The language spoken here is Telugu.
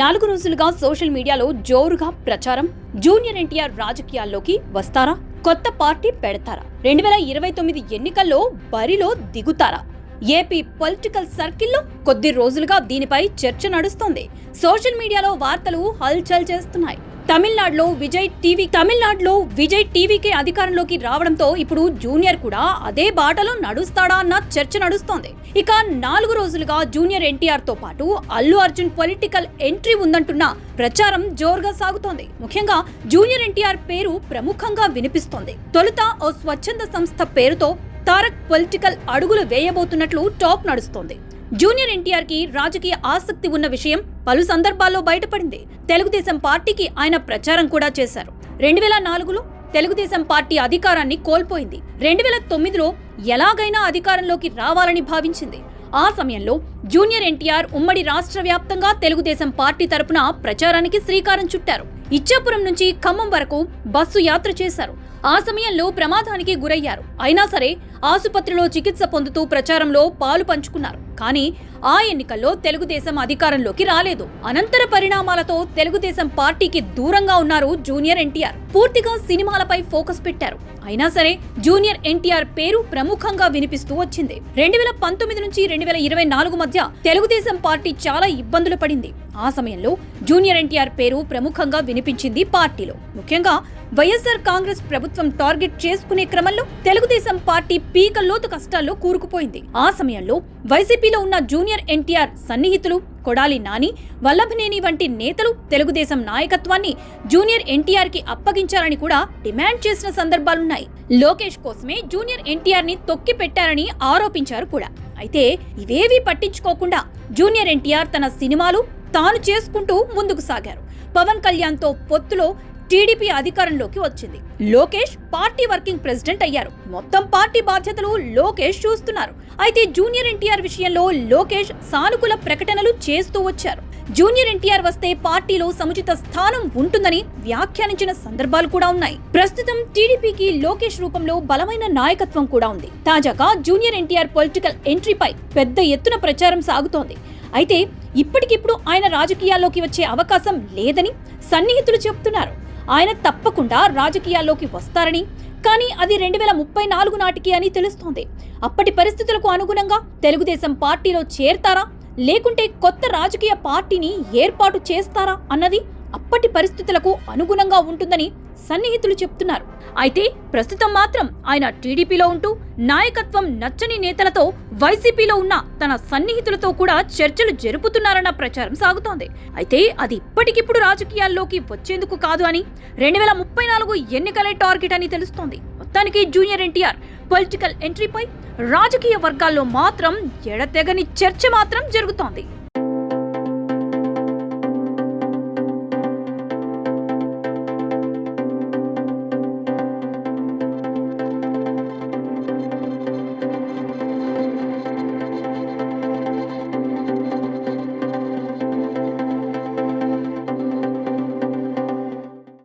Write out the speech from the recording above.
4 రోజులుగా సోషల్ మీడియాలో జోరుగా ప్రచారం. జూనియర్ ఎన్టీఆర్ రాజకీయాల్లోకి వస్తారా? కొత్త పార్టీ పెడతారా? 2029 ఎన్నికల్లో బరిలో దిగుతారా? ఏపీ పొలిటికల్ సర్కిల్లో కొద్ది రోజులుగా దీనిపై చర్చ నడుస్తోంది. సోషల్ మీడియాలో వార్తలు హల్చల్ చేస్తున్నాయి. తమిళనాడులో విజయ్ టీవీకి అధికారంలోకి రావడంతో ఇప్పుడు జూనియర్ కూడా అదే బాటలో నడుస్తాడా అన్న చర్చ నడుస్తోంది. ఇక 4 రోజులుగా జూనియర్ ఎన్టీఆర్ తో పాటు అల్లు అర్జున్ పొలిటికల్ ఎంట్రీ ఉందంటున్న ప్రచారం జోరుగా సాగుతోంది. ముఖ్యంగా జూనియర్ ఎన్టీఆర్ పేరు ప్రముఖంగా వినిపిస్తోంది. తొలుత ఓ స్వచ్ఛంద సంస్థ పేరుతో తారక్ పొలిటికల్ అడుగులు వేయబోతున్నట్లు టాక్ నడుస్తోంది. జూనియర్ ఎన్టీఆర్ కి రాజకీయ ఆసక్తి ఉన్న విషయం పలు సందర్భాల్లో బయటపడింది. తెలుగుదేశం పార్టీకి ఆయన ప్రచారం కూడా చేశారు. 2004లో తెలుగుదేశం పార్టీ అధికారాన్ని కోల్పోయింది. 2009లో ఎలాగైనా అధికారంలోకి రావాలని భావించింది. ఆ సమయంలో జూనియర్ ఎన్టీఆర్ ఉమ్మడి రాష్ట్ర వ్యాప్తంగా తెలుగుదేశం పార్టీ తరపున ప్రచారానికి శ్రీకారం చుట్టారు. ఇచ్చాపురం నుంచి ఖమ్మం వరకు బస్సు యాత్ర చేశారు. ఆ సమయంలో ప్రమాదానికి గురయ్యారు. అయినా సరే ఆసుపత్రిలో చికిత్స పొందుతూ ప్రచారంలో పాలు పంచుకున్నారు. కానీ ఆ ఎన్నికల్లో తెలుగుదేశం అధికారంలోకి రాలేదు. అనంతర పరిణామాలతో తెలుగుదేశం పార్టీకి దూరంగా ఉన్నారు జూనియర్ ఎన్టీఆర్. పూర్తిగా సినిమాలపై ఫోకస్ పెట్టారు. అయినా సరే జూనియర్ ఎన్టీఆర్ పేరు ప్రముఖంగా వినిపిస్తూ వచ్చింది. 2019 నుంచి 2024 మధ్య తెలుగుదేశం పార్టీ చాలా ఇబ్బందులు పడింది. ఆ సమయంలో జూనియర్ ఎన్టీఆర్ పేరు ప్రముఖంగా వినిపించింది పార్టీలో. ముఖ్యంగా వైఎస్ఆర్ కాంగ్రెస్ ప్రభుత్వం టార్గెట్ చేసుకునే క్రమంలో తెలుగుదేశం పార్టీ పీకల్లోతు కష్టాల్లో కూరుకుపోయింది. ఆ సమయంలో వైసీపీలో ఉన్న జూనియర్ ఎన్టీఆర్ సన్నిహితులు కొడాలి నాని, వల్లభనేని వంటి నేతలు తెలుగుదేశం నాయకత్వాన్ని జూనియర్ ఎన్టీఆర్ కి అప్పగించారని కూడా డిమాండ్ చేసిన సందర్భాలున్నాయి. లోకేష్ కోసమే జూనియర్ ఎన్టీఆర్ ని తొక్కి పెట్టారని ఆరోపించారు కూడా. అయితే ఇవేవీ పట్టించుకోకుండా జూనియర్ ఎన్టీఆర్ తన సినిమాలు తాను చేసుకుంటూ ముందుకు సాగారు. పవన్ కళ్యాణ్ తో పొత్తులో టీడీపీ అధికారంలోకి వచ్చింది. లోకేష్ పార్టీ వర్కింగ్ ప్రెసిడెంట్ అయ్యారు. మొత్తం పార్టీ బాధ్యతలు లోకేష్ చూస్తున్నారు. అయితే జూనియర్ ఎన్టీఆర్ విషయంలో లోకేష్ సానుకూల ప్రకటనలు చేస్తూ వచ్చారు. జూనియర్ ఎన్టీఆర్ వస్తే పార్టీలో సముచిత స్థానం ఉంటుందని వ్యాఖ్యానించిన సందర్భాలు కూడా ఉన్నాయి. ప్రస్తుతం టీడీపీకి లోకేష్ రూపంలో బలమైన నాయకత్వం కూడా ఉంది. తాజాగా జూనియర్ ఎన్టీఆర్ పొలిటికల్ ఎంట్రీపై పెద్ద ఎత్తున ప్రచారం సాగుతోంది. అయితే ఇప్పటికిప్పుడు ఆయన రాజకీయాల్లోకి వచ్చే అవకాశం లేదని సన్నిహితులు చెబుతున్నారు. ఆయన తప్పకుండా రాజకీయాల్లోకి వస్తారని, కానీ అది 2034 నాటికి అని తెలుస్తోంది. అప్పటి పరిస్థితులకు అనుగుణంగా తెలుగుదేశం పార్టీలో చేరతారా, లేకుంటే కొత్త రాజకీయ పార్టీని ఏర్పాటు చేస్తారా అన్నది అప్పటి పరిస్థితులకు అనుగుణంగా ఉంటుందని సన్నిహితులు చెప్తున్నారు. అయితే ప్రస్తుతం మాత్రం ఆయన టీడీపీలో ఉంటూ నాయకత్వం నచ్చని నేతలతో వైసీపీలో ఉన్న తన సన్నిహితులతో కూడా చర్చలు జరుపుతున్నారన్న ప్రచారం సాగుతోంది. అయితే అది ఇప్పటికిప్పుడు రాజకీయాల్లోకి వచ్చేందుకు కాదు అని 2034 ఎన్నికలే టార్గెట్ అని తెలుస్తోంది. మొత్తానికి జూనియర్ ఎన్టీఆర్ పొలిటికల్ ఎంట్రీపై రాజకీయ వర్గాల్లో మాత్రం ఎడతెగని చర్చ మాత్రం జరుగుతోంది.